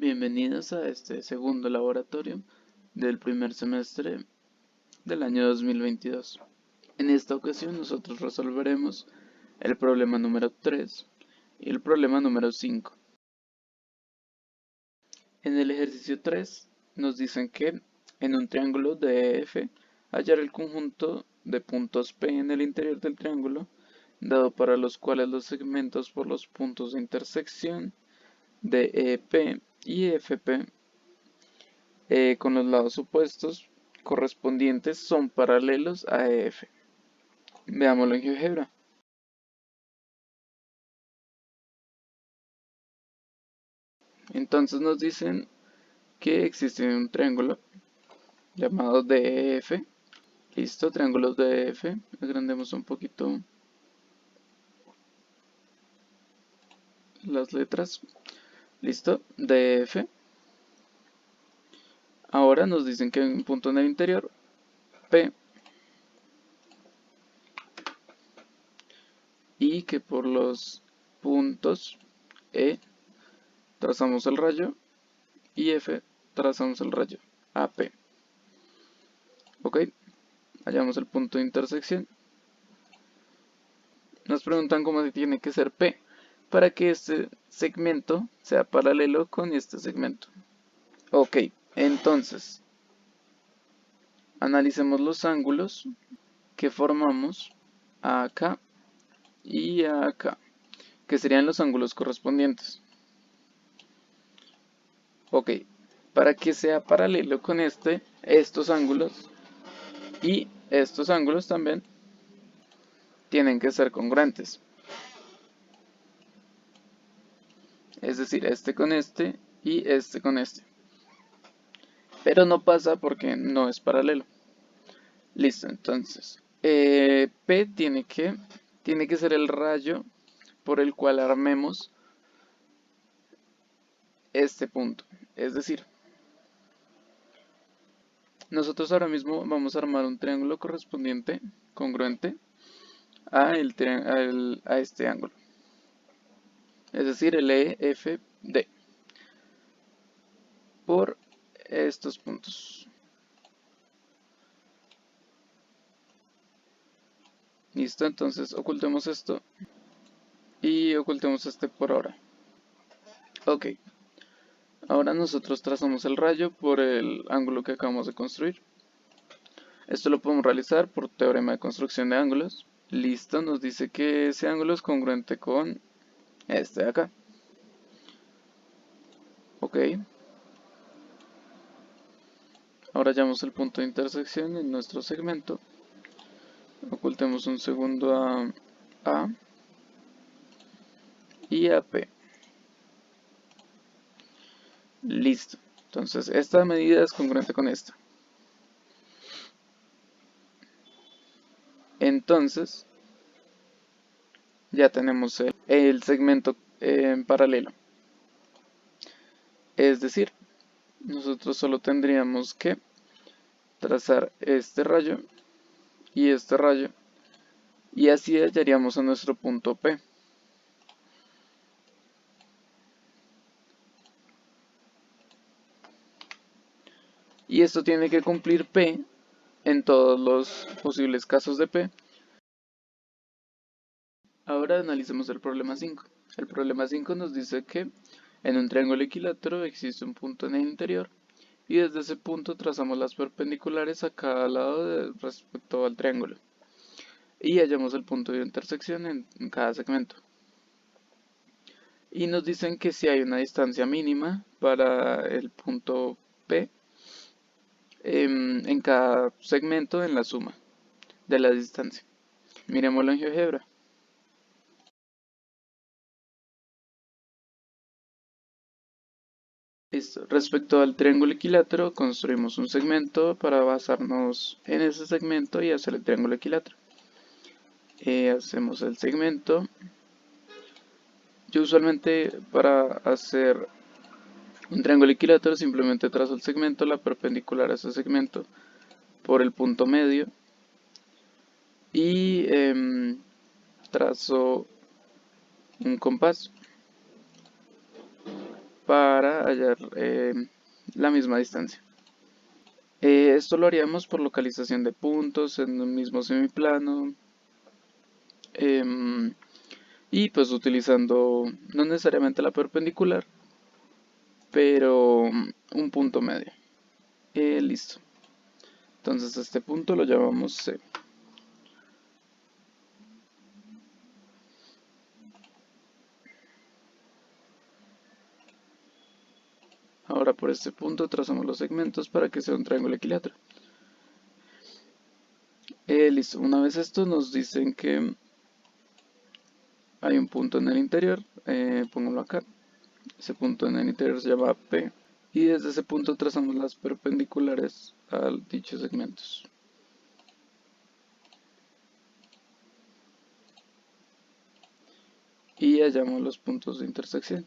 Bienvenidos a este segundo laboratorio del primer semestre del año 2022. En esta ocasión nosotros resolveremos el problema número 3 y el problema número 5. En el ejercicio 3 nos dicen que en un triángulo DEF hallar el conjunto de puntos P en el interior del triángulo, dado para los cuales los segmentos por los puntos de intersección de EP y FP con los lados opuestos correspondientes son paralelos a EF. Veámoslo en GeoGebra. Entonces nos dicen que existe un triángulo llamado DEF. Listo, triángulos DEF. Agrandemos un poquito las letras. Listo, DEF. Ahora nos dicen que hay un punto en el interior, P, y que por los puntos E trazamos el rayo y F trazamos el rayo AP. Ok, hallamos el punto de intersección. Nos preguntan cómo se tiene que ser P para que este segmento sea paralelo con este segmento. Ok, entonces analicemos los ángulos que formamos acá y acá, que serían los ángulos correspondientes. Ok, para que sea paralelo con estos ángulos y estos ángulos también tienen que ser congruentes. Es decir, este con este y este con este. Pero no pasa porque no es paralelo. Listo, entonces. P tiene que ser el rayo por el cual armemos este punto. Es decir, nosotros ahora mismo vamos a armar un triángulo correspondiente, congruente, a este ángulo. Es decir, el EFD. Por estos puntos. Listo, entonces ocultemos esto y ocultemos este por ahora. Ok, ahora nosotros trazamos el rayo por el ángulo que acabamos de construir. Esto lo podemos realizar por teorema de construcción de ángulos. Listo, nos dice que ese ángulo es congruente con este de acá. Ok. Ahora hallamos el punto de intersección en nuestro segmento. Ocultemos un segundo a A y a P. Listo. Entonces esta medida es congruente con esta. Entonces ya tenemos el segmento en paralelo. Es decir, nosotros solo tendríamos que trazar este rayo y así hallaríamos a nuestro punto P. Y esto tiene que cumplir P en todos los posibles casos de P. Ahora analicemos el problema 5. El problema 5 nos dice que en un triángulo equilátero existe un punto en el interior y desde ese punto trazamos las perpendiculares a cada lado respecto al triángulo y hallamos el punto de intersección en cada segmento. Y nos dicen que si hay una distancia mínima para el punto P en cada segmento en la suma de la distancia. Miremoslo en GeoGebra. Listo. Respecto al triángulo equilátero, construimos un segmento para basarnos en ese segmento y hacer el triángulo equilátero. Hacemos el segmento. Yo usualmente para hacer un triángulo equilátero simplemente trazo el segmento, la perpendicular a ese segmento por el punto medio y trazo un compás. para hallar la misma distancia. Esto lo haríamos por localización de puntos en un mismo semiplano y pues utilizando no necesariamente la perpendicular, pero un punto medio. Listo. Entonces este punto lo llamamos C. Ahora por este punto trazamos los segmentos para que sea un triángulo equilátero. Listo. Una vez esto nos dicen que hay un punto en el interior. Póngalo acá. Ese punto en el interior se llama P. Y desde ese punto trazamos las perpendiculares a dichos segmentos. Y hallamos los puntos de intersección.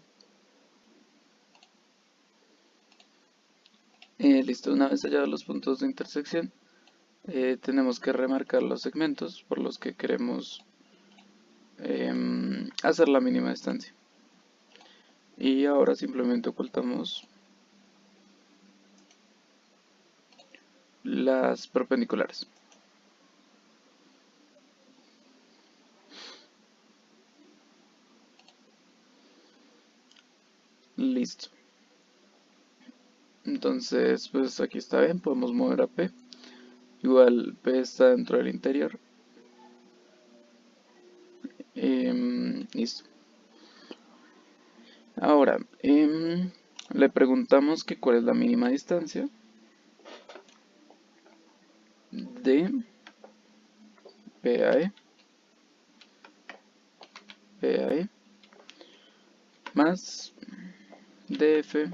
Listo, una vez hallados los puntos de intersección, tenemos que remarcar los segmentos por los que queremos hacer la mínima distancia. Y ahora simplemente ocultamos las perpendiculares. Listo. Entonces, pues aquí está bien, podemos mover a P. Igual P está dentro del interior. Listo. Ahora, le preguntamos que cuál es la mínima distancia de PAE, PAE más DF,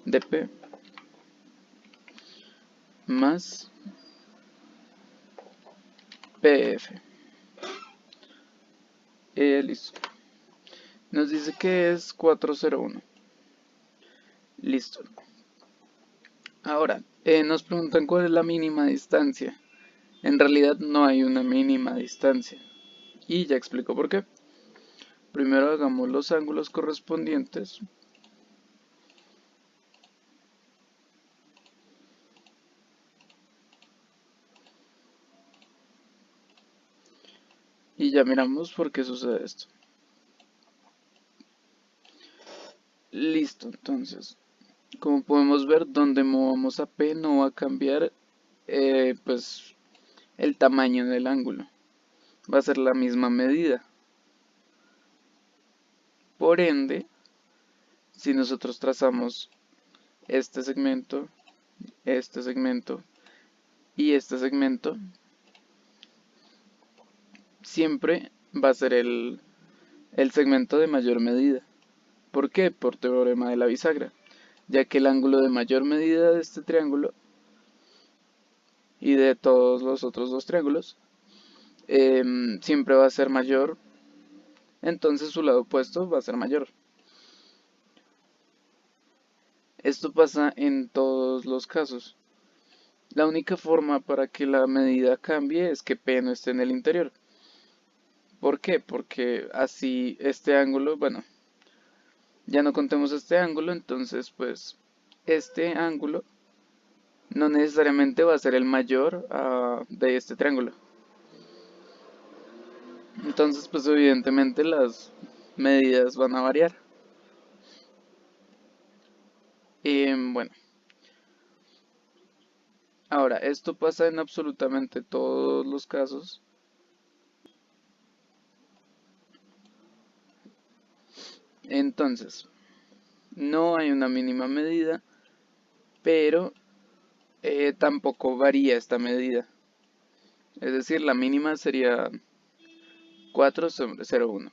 DP más PF. Listo. Nos dice que es 401. Listo. Ahora, nos preguntan cuál es la mínima distancia. En realidad no hay una mínima distancia. Y ya explico por qué. Primero hagamos los ángulos correspondientes. Y ya miramos por qué sucede esto. Listo, entonces, como podemos ver, donde movamos a P no va a cambiar pues el tamaño del ángulo. Va a ser la misma medida. Por ende, si nosotros trazamos este segmento y este segmento, siempre va a ser el segmento de mayor medida. ¿Por qué? Por teorema de la bisagra, ya que el ángulo de mayor medida de este triángulo y de todos los otros dos triángulos siempre va a ser mayor, entonces su lado opuesto va a ser mayor. Esto pasa en todos los casos. La única forma para que la medida cambie es que P no esté en el interior. ¿Por qué? Porque así este ángulo, bueno, ya no contemos este ángulo, entonces pues este ángulo no necesariamente va a ser el mayor de este triángulo. Entonces pues evidentemente las medidas van a variar. Bueno, ahora esto pasa en absolutamente todos los casos. Entonces, no hay una mínima medida, pero tampoco varía esta medida. Es decir, la mínima sería 4/01.